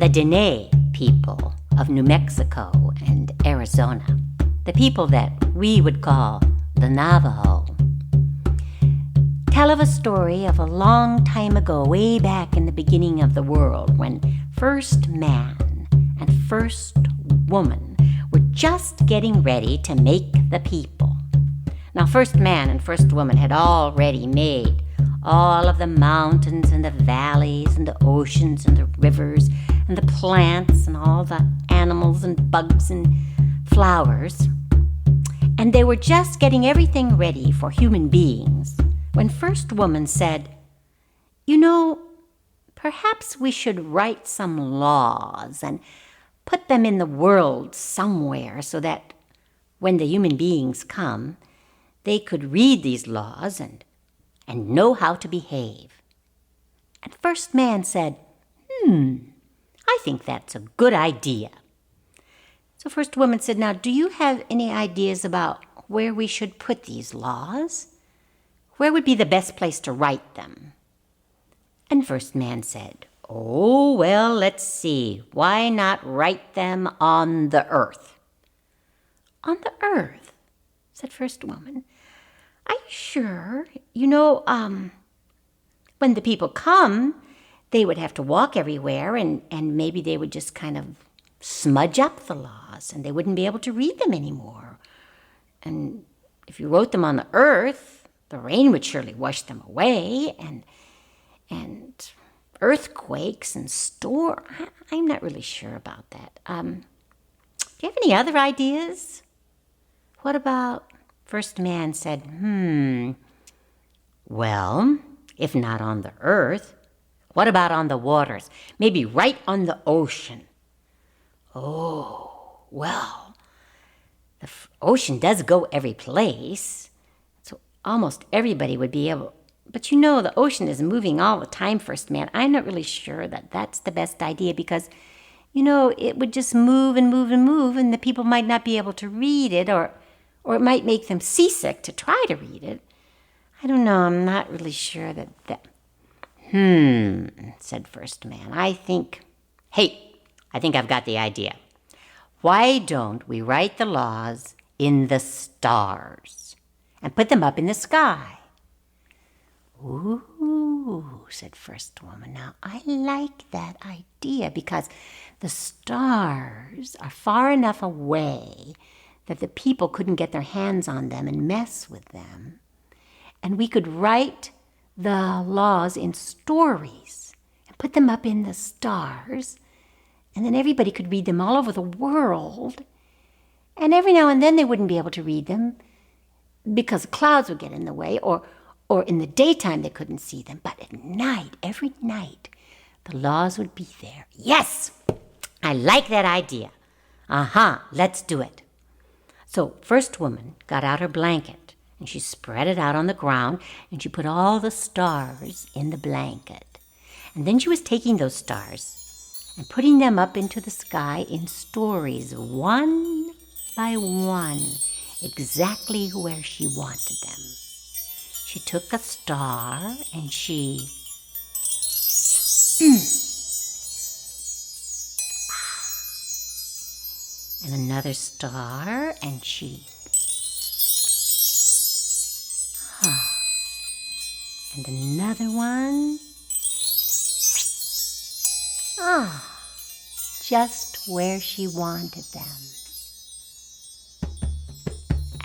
the Dineh people of New Mexico and Arizona, the people that we would call the Navajo, tell of a story of a long time ago, way back in the beginning of the world, when first man and first woman were just getting ready to make the people. Now, first man and first woman had already made all of the mountains and the valleys and the oceans and the rivers and the plants and all the animals and bugs and flowers. And they were just getting everything ready for human beings when first woman said, "You know, perhaps we should write some laws and put them in the world somewhere so that when the human beings come, they could read these laws and know how to behave." And first man said, I think that's a good idea. So first woman said, "Now, do you have any ideas about where we should put these laws? Where would be the best place to write them?" And first man said, "Oh, well, let's see. Why not write them on the earth?" "On the earth?" said first woman. "Are you sure? You know, when the people come, they would have to walk everywhere and maybe they would just kind of smudge up the laws and they wouldn't be able to read them anymore. And if you wrote them on the earth, the rain would surely wash them away and earthquakes and I'm not really sure about that. Do you have any other ideas?" "What about," first man said, "Well, if not on the earth, what about on the waters? Maybe right on the ocean." "Oh, well, the ocean does go every place, so almost everybody would be able. But you know, the ocean is moving all the time, first man. I'm not really sure that that's the best idea because, you know, it would just move and move and move, and the people might not be able to read it, or it might make them seasick to try to read it. I don't know, I'm not really sure that." Said first man. I think I've got the idea. Why don't we write the laws in the stars and put them up in the sky?" "Ooh," said first woman. "Now, I like that idea because the stars are far enough away that the people couldn't get their hands on them and mess with them. And we could write the laws in stories and put them up in the stars, and then everybody could read them all over the world. And every now and then they wouldn't be able to read them because the clouds would get in the way, or in the daytime they couldn't see them. But at night, every night, the laws would be there." "Yes, I like that idea. Let's do it." So first woman got out her blanket and she spread it out on the ground and she put all the stars in the blanket. And then she was taking those stars and putting them up into the sky in stories, one by one, exactly where she wanted them. She took a star and she and another star, and she and another one. Just where she wanted them.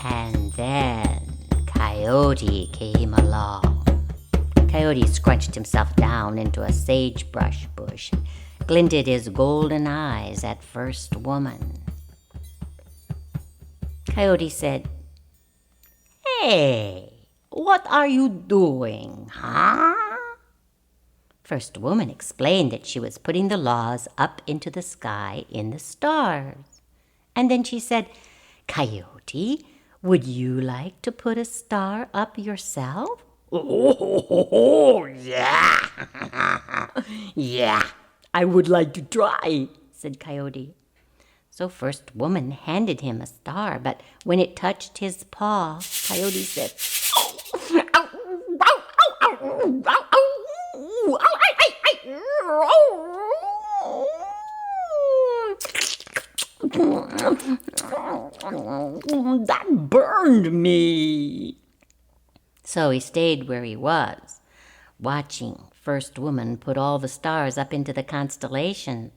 And then Coyote came along. Coyote scrunched himself down into a sagebrush bush and glinted his golden eyes at first woman. Coyote said, "Hey, what are you doing, huh?" First woman explained that she was putting the laws up into the sky in the stars. And then she said, "Coyote, would you like to put a star up yourself?" "Oh, yeah. Yeah, I would like to try," said Coyote. So first woman handed him a star, but when it touched his paw, Coyote said, That burned me. So he stayed where he was, watching First Woman put all the stars up into the constellation.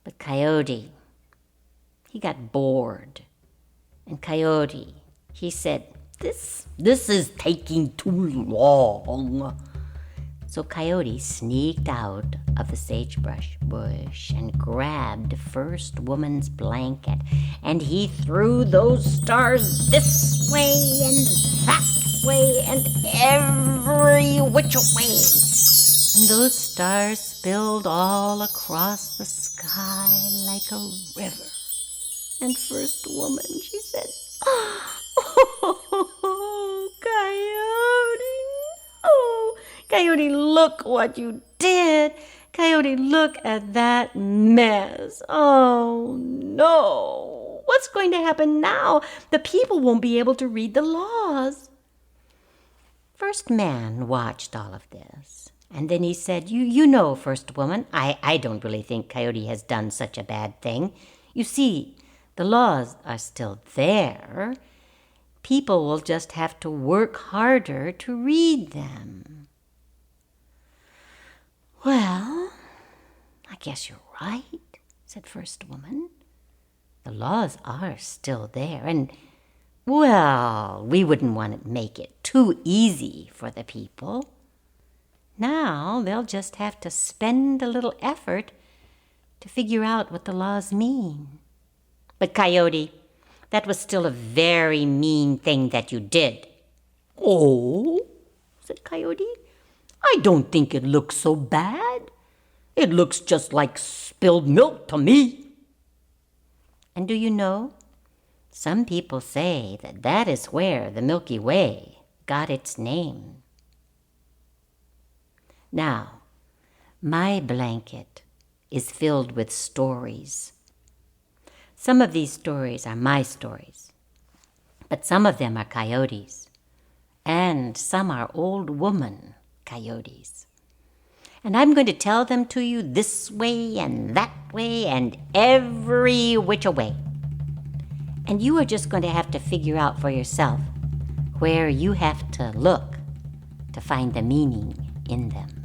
But Coyote, he got bored. And Coyote, he said, This is taking too long. So Coyote sneaked out of the sagebrush bush and grabbed First Woman's blanket, and he threw those stars this way and that way and every which way. And those stars spilled all across the sky like a river. And First Woman, she said, "Oh, Coyote, oh, Coyote, look what you did. Coyote, look at that mess. Oh, no. What's going to happen now? The people won't be able to read the laws." First Man watched all of this, and then he said, You know, First Woman, I don't really think Coyote has done such a bad thing. You see, the laws are still there. People will just have to work harder to read them." "Well, I guess you're right," said First Woman. "The laws are still there, and, well, we wouldn't want to make it too easy for the people. Now they'll just have to spend a little effort to figure out what the laws mean." "But Coyote, that was still a very mean thing that you did." "Oh," said Coyote, "I don't think it looks so bad. It looks just like spilled milk to me." "And do you know, some people say that that is where the Milky Way got its name." Now, my blanket is filled with stories. Some of these stories are my stories, but some of them are Coyotes, and some are Old Woman Coyotes. And I'm going to tell them to you this way and that way and every which way. And you are just going to have to figure out for yourself where you have to look to find the meaning in them.